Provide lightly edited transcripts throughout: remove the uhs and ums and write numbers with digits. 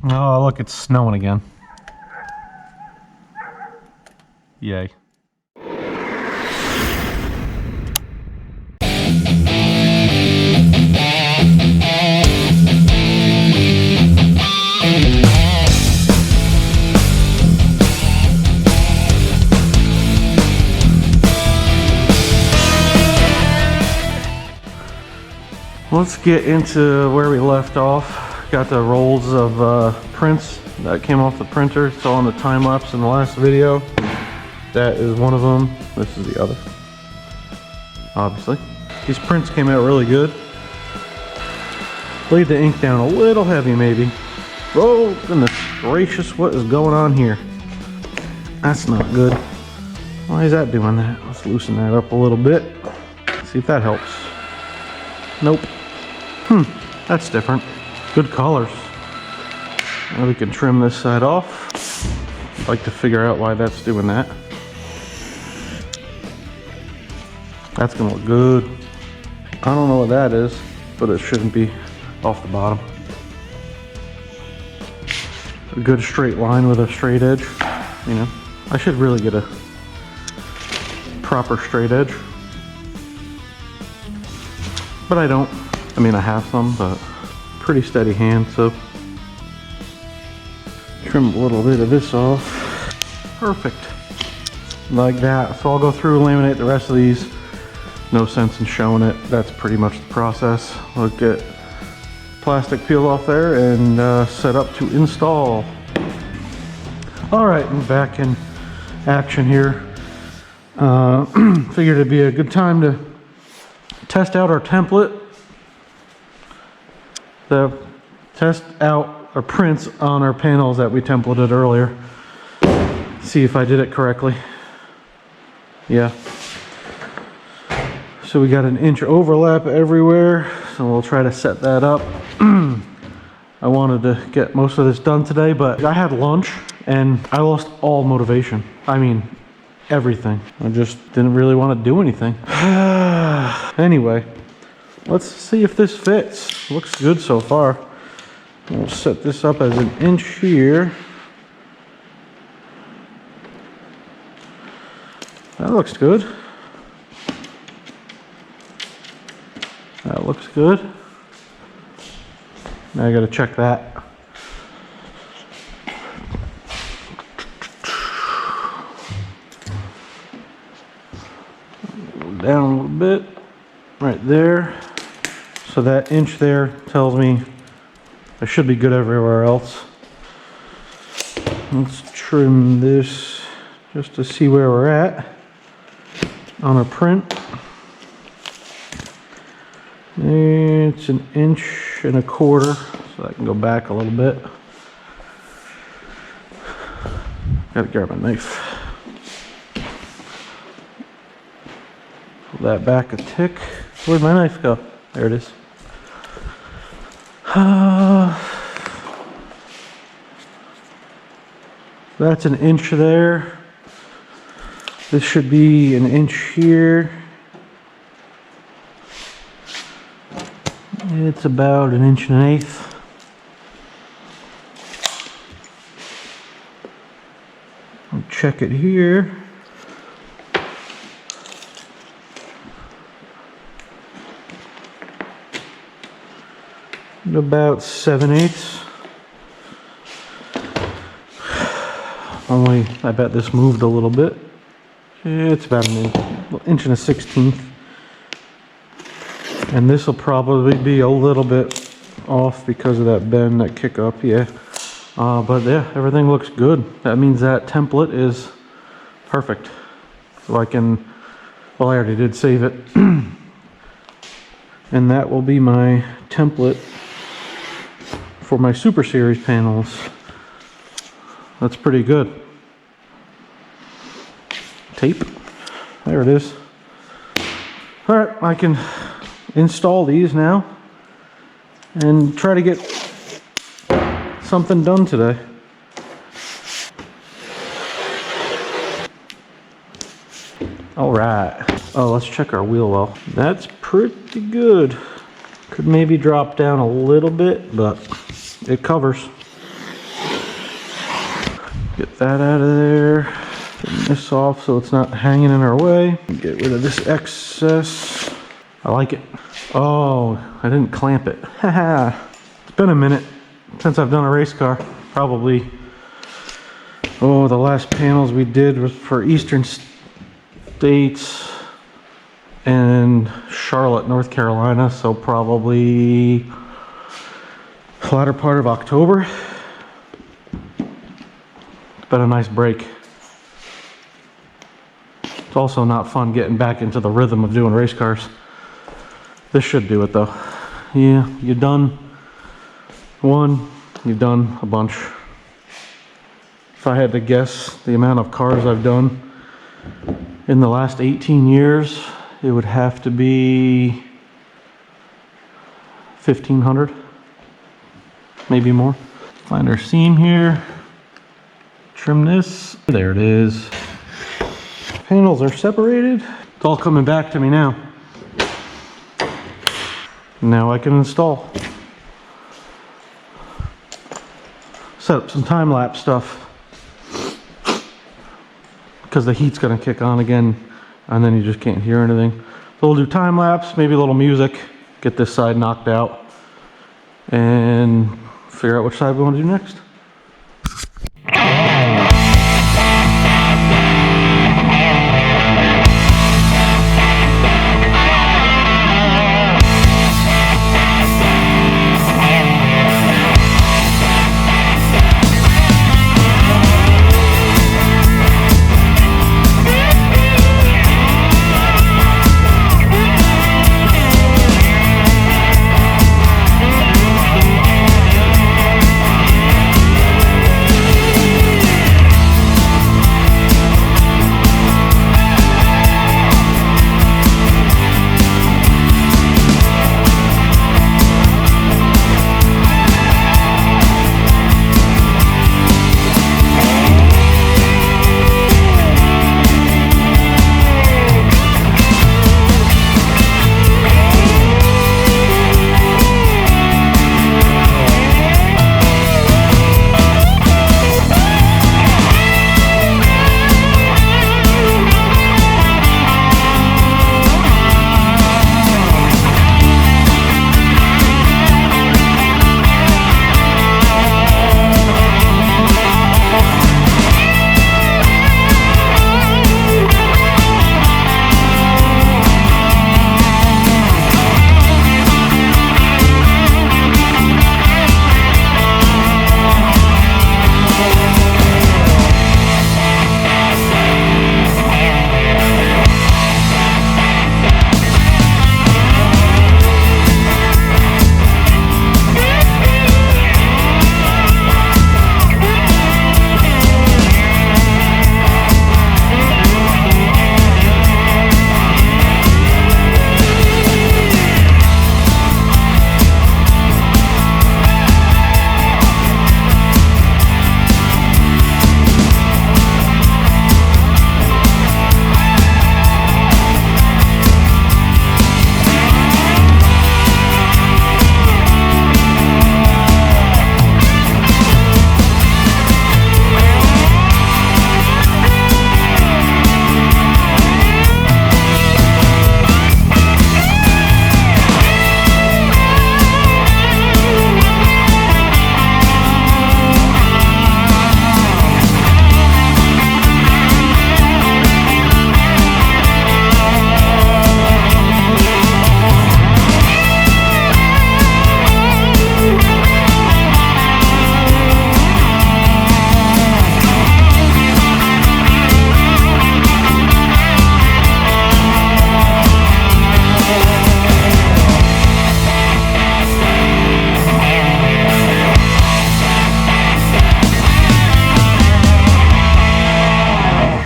Oh, look, it's snowing again. Yay. Let's get into where we left off. Got the rolls of prints that came off the printer. Saw in the time lapse in the last video. That is one of them. This is the other. Obviously. These prints came out really good. Laid the ink down a little heavy maybe. Oh, goodness gracious, what is going on here? That's not good. Why is that doing that? Let's loosen that up a little bit. See if that helps. Nope. That's different. Good colors. Now we can trim this side off. I'd like to figure out why that's doing that. That's gonna look good. I don't know what that is, but it shouldn't be off the bottom. A good straight line with a straight edge. You know, I should really get a proper straight edge. But I don't. I mean, I have some, but pretty steady hand, so trim a little bit of this off. Perfect. Like that. So I'll go through and laminate the rest of these. No sense in showing it. That's pretty much the process. I'll get plastic peel off there and set up to install. All right, I'm back in action here. Figured it'd be a good time to test out our template. Test out our prints on our panels that we templated earlier. See if I did it correctly. Yeah. So we got an inch overlap everywhere, so we'll try to set that up. I wanted to get most of this done today, but I had lunch and I lost all motivation. I mean, everything. I just didn't really want to do anything. Anyway, let's see if this fits. Looks good so far. We'll set this up as an inch here. That looks good. That looks good. Now I gotta check that. Down a little bit, right there. So that inch there tells me I should be good everywhere else. Let's trim this just to see where we're at on our print. It's an inch and a quarter, so I can go back a little bit. Gotta grab a knife. Pull that back a tick. Where'd my knife go? There it is. That's an inch there. This should be an inch here. It's about an inch and an eighth. I'll check it here. About 7/8. Only, I bet this moved a little bit. It's about an inch and a 16th. And this will probably be a little bit off because of that bend, that kick up, yeah. But yeah, everything looks good. That means that template is perfect. So I can, well, I already did save it. And that will be my template for my Super Series panels. That's pretty good. Tape. There it is. All right, I can install these now and try to get something done today. All right. Oh, let's check our wheel well. That's pretty good. Could maybe drop down a little bit, but it covers. Get that out of there. Get this off so it's not hanging in our way. Get rid of this excess. I like it. Oh, I didn't clamp it. Haha. It's been a minute since I've done a race car. Probably, oh, the last panels we did was for Eastern States and Charlotte, North Carolina. So probably latter part of October. It's been a nice break. It's also not fun getting back into the rhythm of doing race cars. This should do it though. Yeah, you've done one, you've done a bunch. If I had to guess the amount of cars I've done in the last 18 years, it would have to be 1,500, maybe more. Find our seam here, trim this, there it is. Panels are separated. It's all coming back to me now. Now I can install. Set up some time-lapse stuff because the heat's gonna kick on again and then you just can't hear anything. So we'll do time-lapse, maybe a little music, get this side knocked out and figure out which side we want to do next.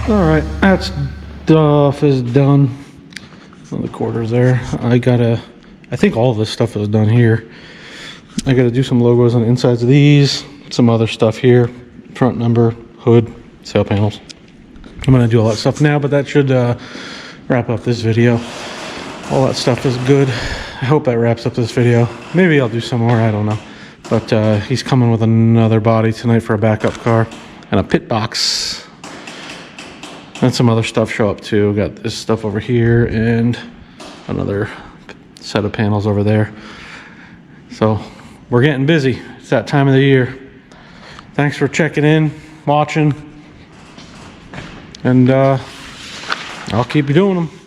Alright, that stuff is done. The quarters there. I think all of this stuff is done here. I gotta do some logos on the insides of these, some other stuff here, front number, hood, sail panels. I'm gonna do all that stuff now, but that should wrap up this video. All that stuff is good. I hope that wraps up this video. Maybe I'll do some more, I don't know. But he's coming with another body tonight for a backup car. and a pit box. And some other stuff show up too. Got this stuff over here and another set of panels over there. So we're getting busy. It's that time of the year. Thanks for checking in, watching, and I'll keep you doing them.